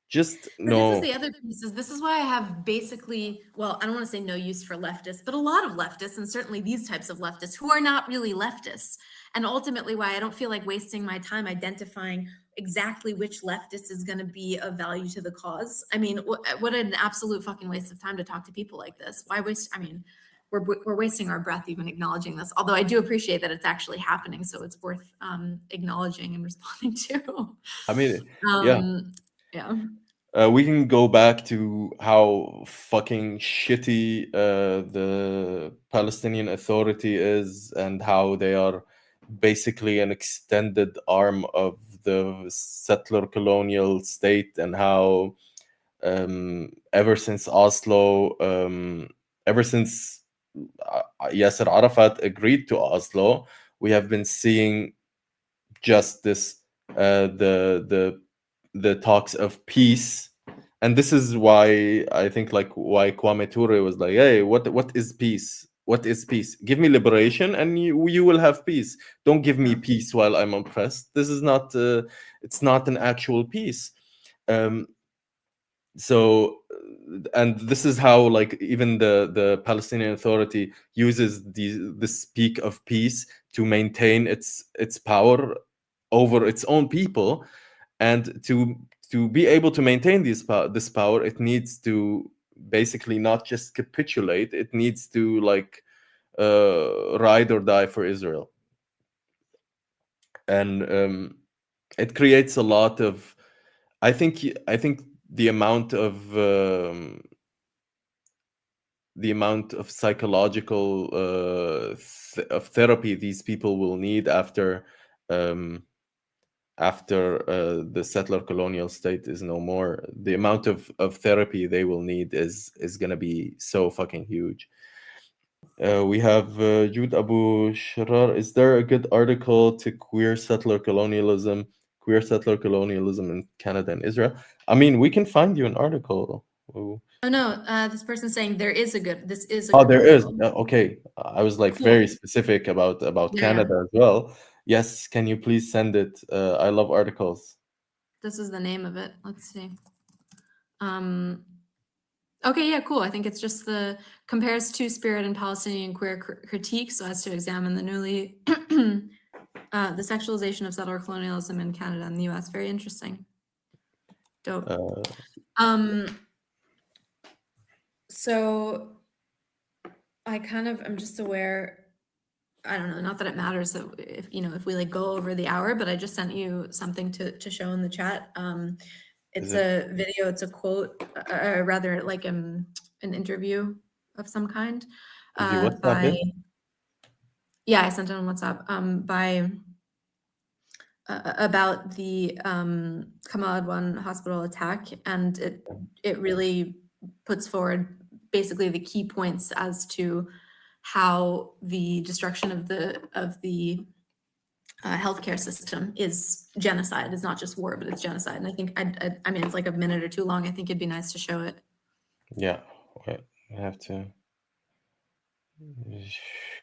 Just But this is no. the other piece, is this is why I have basically, well, I don't want to say no use for leftists, but a lot of leftists, and certainly these types of leftists who are not really leftists. And ultimately why I don't feel like wasting my time identifying exactly which leftist is going to be of value to the cause. I mean, what an absolute fucking waste of time to talk to people like this. Why waste? I mean, we're wasting our breath even acknowledging this. Although I do appreciate that it's actually happening, so it's worth acknowledging and responding to. I mean, yeah. Yeah. We can go back to how fucking shitty the Palestinian Authority is, and how they are basically an extended arm of the settler colonial state, and how ever since Oslo, ever since Yasser Arafat agreed to Oslo, we have been seeing just this the talks of peace. And this is why I think, like, why Kwame Ture was like, hey, what is peace? What is peace? Give me liberation and you will have peace. Don't give me peace while I'm oppressed. This is not it's not an actual peace. um so and this is how, like, even the Palestinian Authority uses this peak of peace to maintain its power over its own people. And to be able to maintain this power, it needs to basically not just capitulate, it needs to, like, ride or die for Israel. And it creates a lot of, I think the amount of psychological of therapy these people will need um, after the settler colonial state is no more. The amount of therapy they will need is gonna be so fucking huge. We have Jude Abu Sharar. Is there a good article to queer settler colonialism in Canada and Israel? I mean, we can find you an article. Oh no, this person's saying this is a Oh, good there is. article. Okay. I was like Cool. very specific about Yeah. Canada as well. Yes, can you please send it? I love articles. This is the name of it. Let's see. Okay, yeah, cool. I think it's just compares two-spirit and Palestinian queer critique so as to examine the the sexualization of settler colonialism in Canada and the US. Very interesting. Dope. So I'm just aware, I don't know, not that it matters that if we like go over the hour, but I just sent you something to show in the chat. It's a video, it's a quote, rather like an interview of some kind. Did you WhatsApp it? Yeah, I sent it on WhatsApp about the Kamal Adwan hospital attack, and it really puts forward basically the key points as to how the destruction of the healthcare system is genocide. It's not just war, but it's genocide. And I think I mean it's like a minute or two long. I think it'd be nice to show it. Yeah, wait, I have to.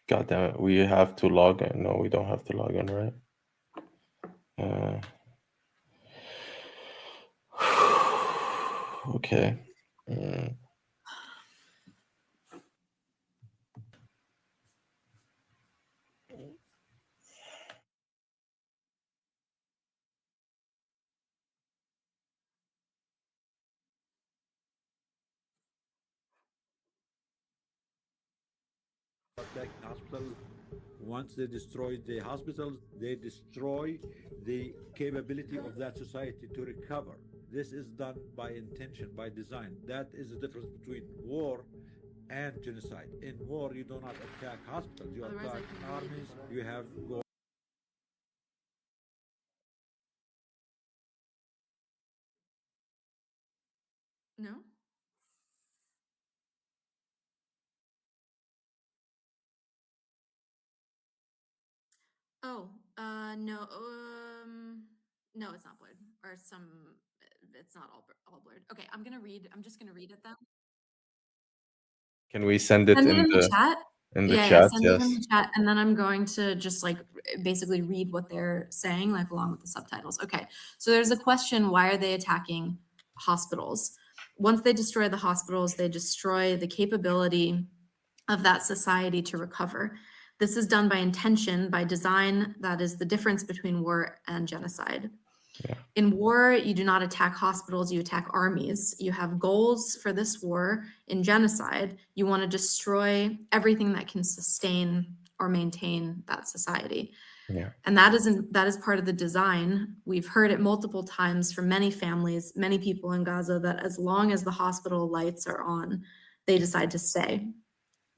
God damn it, we have to log in. No, we don't have to log in, right? Okay. Protect hospitals. Once they destroy the hospitals, they destroy the capability of that society to recover. This is done by intention, by design. That is the difference between war and genocide. In war, you do not attack hospitals, you attack armies, you have No? Oh, no, no, it's not blurred, or it's not all blurred. Okay, I'm just gonna read it then. Can we send it Send in it in the the chat. chat? Send it in Yes. the chat, and then I'm going to just like basically read what they're saying, like along with the subtitles. Okay, so there's a question: why are they attacking hospitals? Once they destroy the hospitals, they destroy the capability of that society to recover. This is done by intention, by design. That is the difference between war and genocide. Yeah. In war, you do not attack hospitals, you attack armies. You have goals for this war. In genocide, you want to destroy everything that can sustain or maintain that society. Yeah. And that is part of the design. We've heard it multiple times from many families, many people in Gaza, that as long as the hospital lights are on, they decide to stay.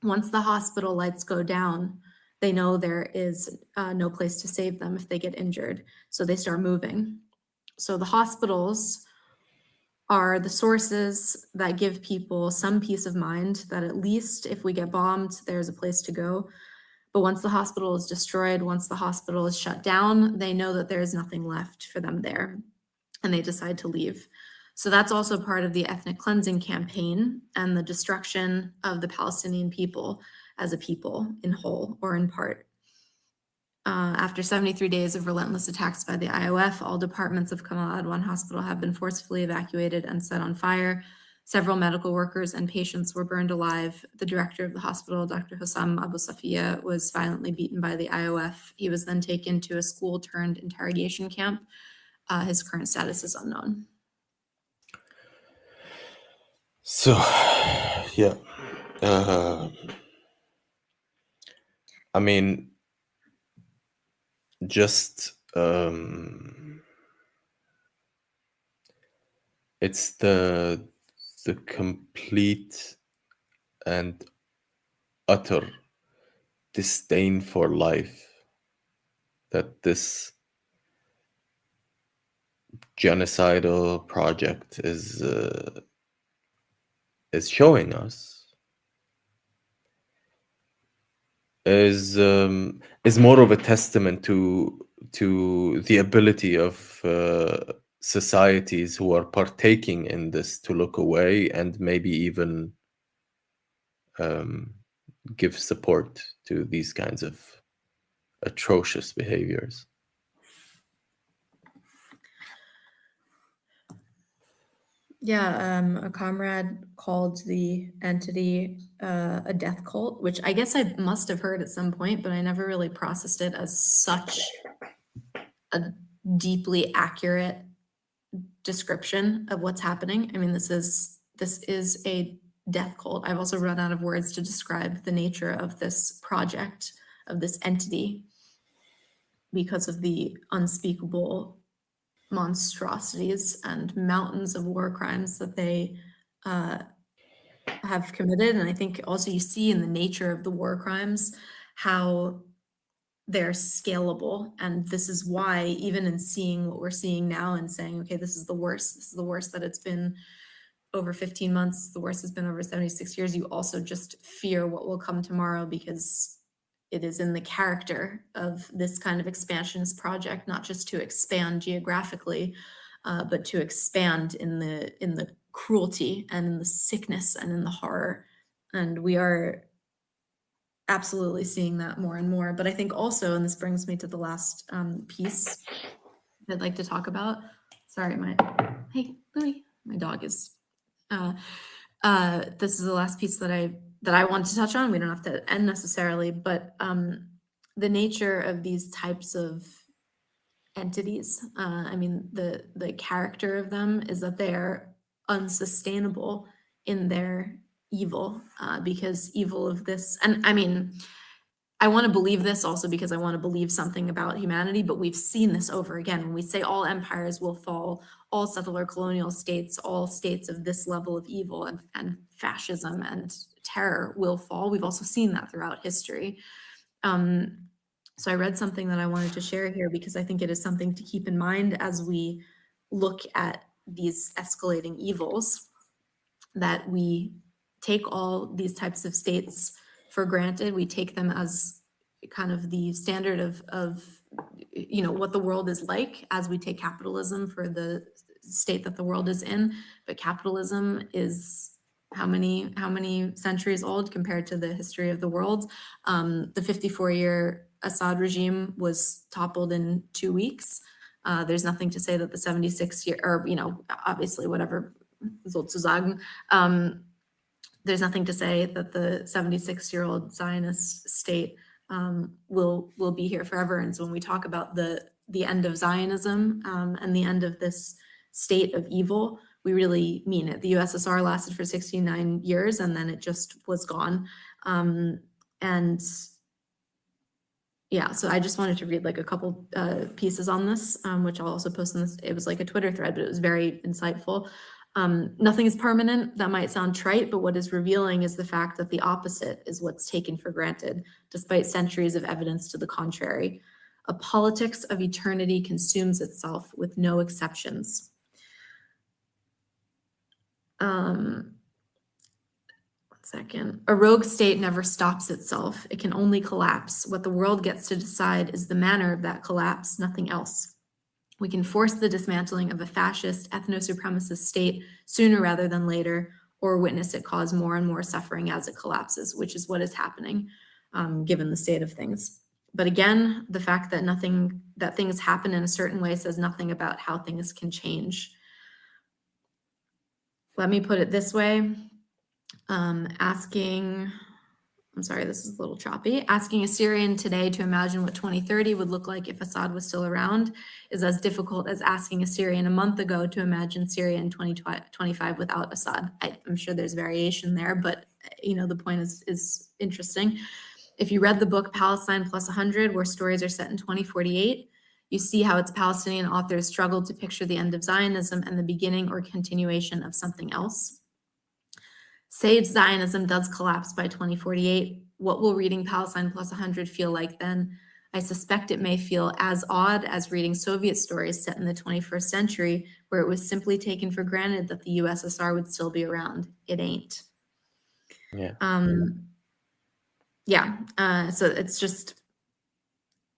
Once the hospital lights go down, they know there is no place to save them if they get injured. So they start moving. So the hospitals are the sources that give people some peace of mind that at least if we get bombed, there's a place to go. But once the hospital is destroyed, once the hospital is shut down, they know that there is nothing left for them there, and they decide to leave. So that's also part of the ethnic cleansing campaign and the destruction of the Palestinian people as a people in whole or in part. After 73 days of relentless attacks by the IOF, all departments of Kamal Adwan Hospital have been forcefully evacuated and set on fire. Several medical workers and patients were burned alive. The director of the hospital, Dr. Hussam Abu Safiya, was violently beaten by the IOF. He was then taken to a school-turned-interrogation camp. His current status is unknown. So, yeah. I mean, just it's the complete and utter disdain for life that this genocidal project is showing us is more of a testament to the ability of societies who are partaking in this to look away and maybe even give support to these kinds of atrocious behaviors. Yeah, a comrade called the entity a death cult, which I guess I must have heard at some point, but I never really processed it as such a deeply accurate description of what's happening. I mean, this is a death cult. I've also run out of words to describe the nature of this project, of this entity, because of the unspeakable monstrosities and mountains of war crimes that they have committed. And I think also you see in the nature of the war crimes how they're scalable. And this is why, even in seeing what we're seeing now and saying, okay, this is the worst that it's been over 15 months, the worst has been over 76 years, you also just fear what will come tomorrow, because it is in the character of this kind of expansionist project, not just to expand geographically, but to expand in the cruelty and in the sickness and in the horror. And we are absolutely seeing that more and more. But I think also, and this brings me to the last piece I'd like to talk about. Sorry, hey, Louis, my dog is. This is the last piece that I want to touch on. We don't have to end necessarily, but the nature of these types of entities. I mean, the character of them is that they're unsustainable in their evil, because evil of this, and I mean, I want to believe this also because I want to believe something about humanity, but we've seen this over again. When we say all empires will fall, all settler colonial states, all states of this level of evil and fascism and terror will fall. We've also seen that throughout history. So I read something that I wanted to share here because I think it is something to keep in mind as we look at these escalating evils, that we take all these types of states for granted. We take them as kind of the standard of what the world is like, as we take capitalism for the state that the world is in. But capitalism is how many centuries old compared to the history of the world? The 54-year Assad regime was toppled in 2 weeks. There's nothing to say that the 76-year, or obviously whatever sozusagen, there's nothing to say that the 76-year-old Zionist state will be here forever. And so when we talk about the end of Zionism and the end of this state of evil, we really mean it. The USSR lasted for 69 years and then it just was gone. And yeah, so I just wanted to read like a couple pieces on this, which I'll also post in this. It was like a Twitter thread, but it was very insightful. Nothing is permanent. That might sound trite, but what is revealing is the fact that the opposite is what's taken for granted, despite centuries of evidence to the contrary. A politics of eternity consumes itself with no exceptions. One second. A rogue state never stops itself. It can only collapse. What the world gets to decide is the manner of that collapse, nothing else. We can force the dismantling of a fascist, ethno-supremacist state sooner rather than later, or witness it cause more and more suffering as it collapses, which is what is happening, given the state of things. But again, the fact that things happen in a certain way says nothing about how things can change. Let me put it this way. I'm sorry, this is a little choppy. Asking a Syrian today to imagine what 2030 would look like if Assad was still around is as difficult as asking a Syrian a month ago to imagine Syria in 2025 without Assad. I'm sure there's variation there, but the point is interesting. If you read the book Palestine Plus 100, where stories are set in 2048, you see how its Palestinian authors struggled to picture the end of Zionism and the beginning or continuation of something else. Say Zionism does collapse by 2048, what will reading Palestine Plus 100 feel like then? I suspect it may feel as odd as reading Soviet stories set in the 21st century, where it was simply taken for granted that the USSR would still be around. It ain't. Yeah. So it's just,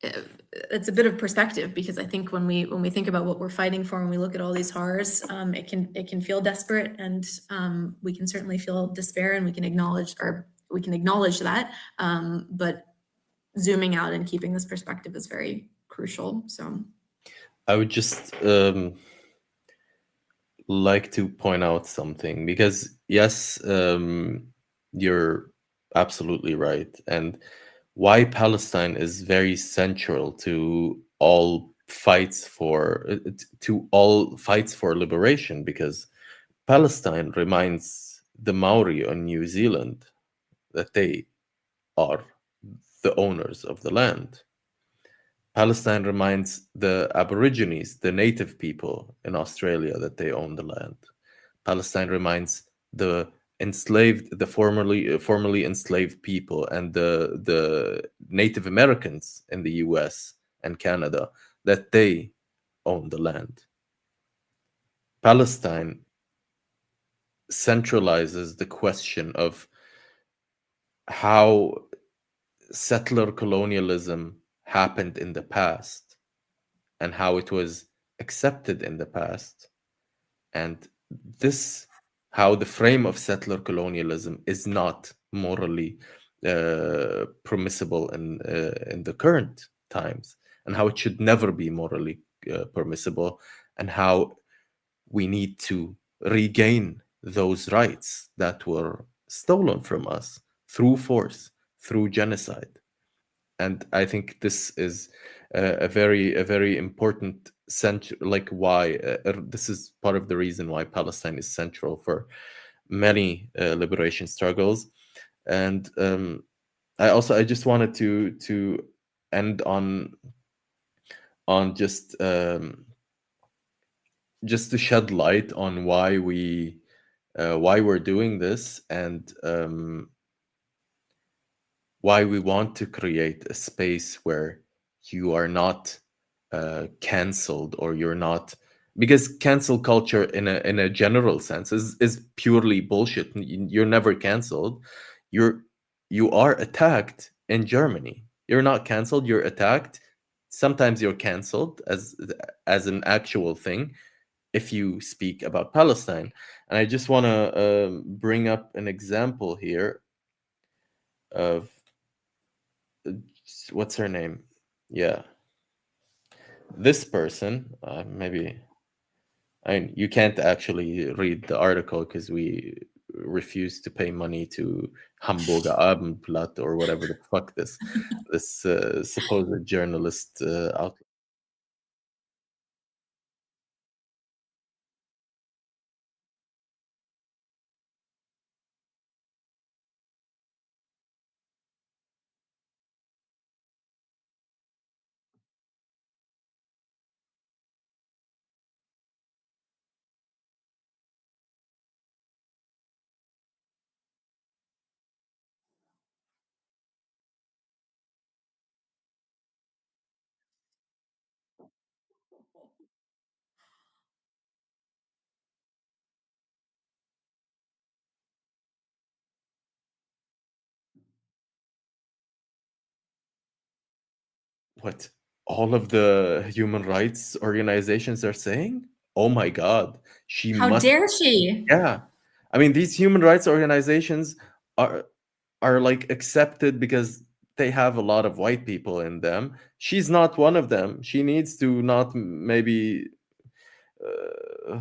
it's a bit of perspective, because I think when we think about what we're fighting for, and we look at all these horrors, it can feel desperate, and we can certainly feel despair, and we can acknowledge that. But zooming out and keeping this perspective is very crucial. So I would just like to point out something, because yes, you're absolutely right, and why Palestine is very central to all fights for liberation, because Palestine reminds the Maori on New Zealand that they are the owners of the land. Palestine reminds the Aborigines, the native people in Australia, that they own the land. Palestine reminds the formerly enslaved people, and the Native Americans in the US and Canada, that they own the land. Palestine centralizes the question of how settler colonialism happened in the past and how it was accepted in the past, and this how the frame of settler colonialism is not morally permissible in the current times, and how it should never be morally permissible, and how we need to regain those rights that were stolen from us through force, through genocide. And I think this is a very important like why this is part of the reason why Palestine is central for many liberation struggles. And I just wanted to end on just to shed light on why we're doing this, and why we want to create a space where you are not canceled, or you're not, because cancel culture in a general sense is purely bullshit. You're never canceled. You are attacked in Germany. You're not canceled, you're attacked. Sometimes you're canceled as an actual thing if you speak about Palestine. And I just want to bring up an example here of what's her name? Yeah, this person. Maybe you can't actually read the article because we refuse to pay money to Hamburger Abendblatt or whatever the fuck this supposed journalist outlet. What all of the human rights organizations are saying? Oh my God, she how must. dare she? Yeah, I mean, these human rights organizations are like accepted because they have a lot of white people in them. She's not one of them. She needs to not maybe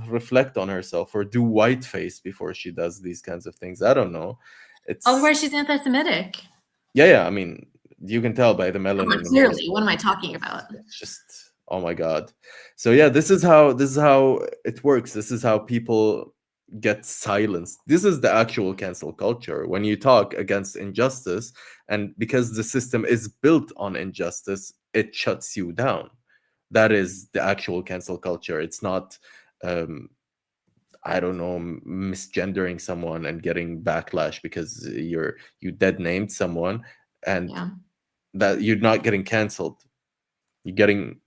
reflect on herself or do white face before she does these kinds of things. I don't know. It's Otherwise, she's anti-Semitic. yeah. I mean, you can tell by the Come melanin on, in her clearly, skin. what am I talking about? It's just, oh my God. So yeah, this is how it works. This is how people get silenced. This is the actual cancel culture. When you talk against injustice, and because the system is built on injustice, it shuts you down. That is the actual cancel culture. It's not I don't know, misgendering someone and getting backlash because you dead named someone, and Yeah. that you're not getting canceled. You're getting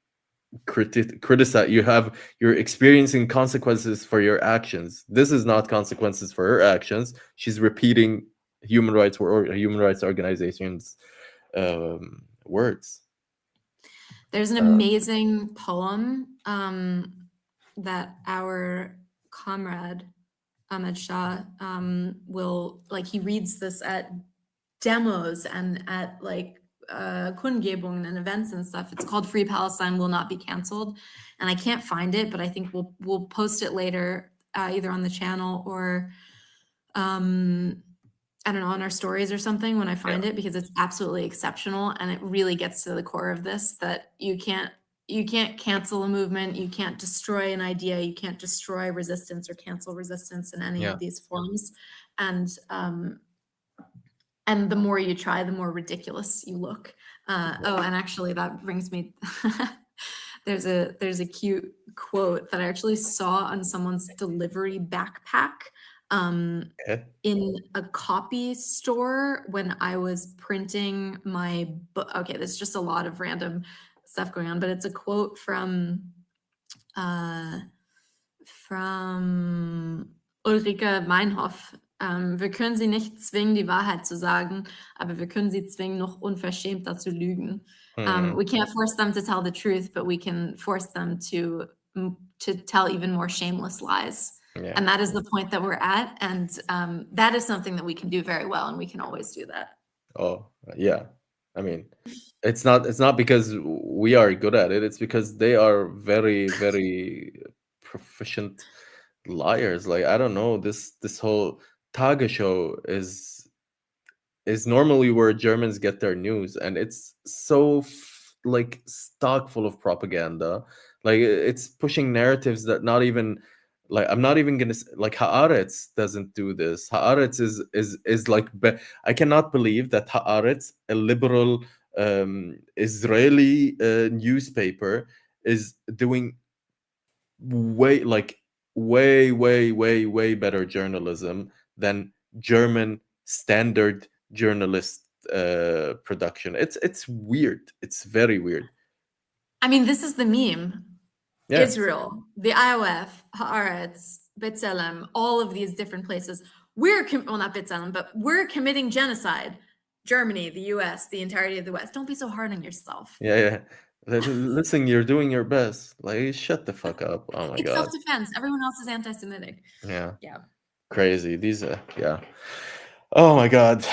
criticized. You're experiencing consequences for your actions. This is not consequences for her actions. She's repeating human rights organizations words. There's an amazing poem that our comrade Ahmed Shah will, like, he reads this at demos and at like Kundgebungen and events and stuff. It's called Free Palestine Will Not Be Cancelled, and I can't find it, but I think we'll post it later, either on the channel or I don't know, on our stories or something when I find it, because it's absolutely exceptional, and it really gets to the core of this, that you can't cancel a movement, you can't destroy an idea, you can't destroy resistance or cancel resistance in any of these forms. And the more you try, the more ridiculous you look. Oh, and actually that brings me there's a cute quote that I actually saw on someone's delivery backpack in a copy store when I was printing my book. Okay, there's just a lot of random stuff going on, but it's a quote from Ulrike Meinhof. Wir können sie nicht zwingen, die Wahrheit zu sagen, aber wir können sie zwingen, noch unverschämter zu lügen. We can't force them to tell the truth, but we can force them to tell even more shameless lies. And that is the point that we're at. And that is something that we can do very well, and we can always do that. Oh, yeah. I mean, it's not because we are good at it. It's because they are very, very proficient liars. Like, I don't know, this whole Tagesschau is normally where Germans get their news, and it's so like stock full of propaganda. Like, it's pushing narratives that not even, like, I'm not even gonna like, Haaretz doesn't do this. Haaretz is like I cannot believe that Haaretz, a liberal Israeli newspaper, is doing way better journalism than German standard journalist production. It's weird. It's very weird. I mean, this is the meme. Israel, the IOF, Haaretz, B'Tselem, all of these different places. Well, not B'Tselem, but we're committing genocide. Germany, the US, the entirety of the West. Don't be so hard on yourself. Yeah. Listen, you're doing your best. Like, shut the fuck up. Oh my God. It's self-defense. Everyone else is anti-Semitic. Yeah. Crazy. These oh my God.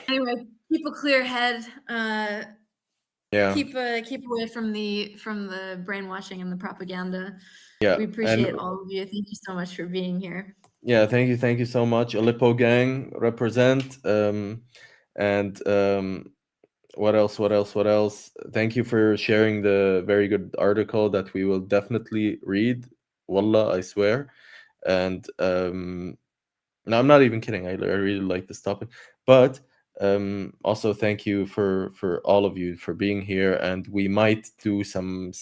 Anyway, keep a clear head. Keep away from the brainwashing and the propaganda. We appreciate all of you. Thank you so much for being here. Yeah, thank you so much. Aleppo gang, represent. And what else? Thank you for sharing the very good article that we will definitely read. Wallah, I swear. And no, I'm not even kidding. I really like this topic. But also thank you for all of you for being here, and we might do some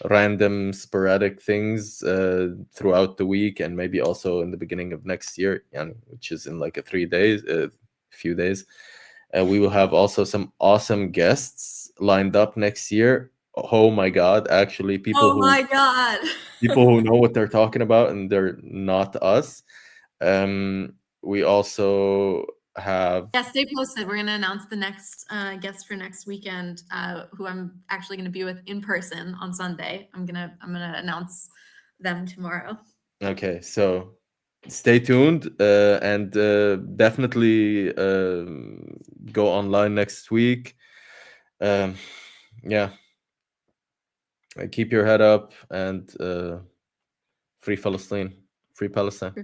random sporadic things throughout the week, and maybe also in the beginning of next year, which is in like a few days. We will have also some awesome guests lined up next year. Oh my God, actually people who know what they're talking about, and they're not us. We also have stay posted. We're gonna announce the next guest for next weekend, who I'm actually gonna be with in person on Sunday. I'm gonna announce them tomorrow. Okay, so stay tuned, and definitely go online next week. Keep your head up, and free Palestine. Free Palestine.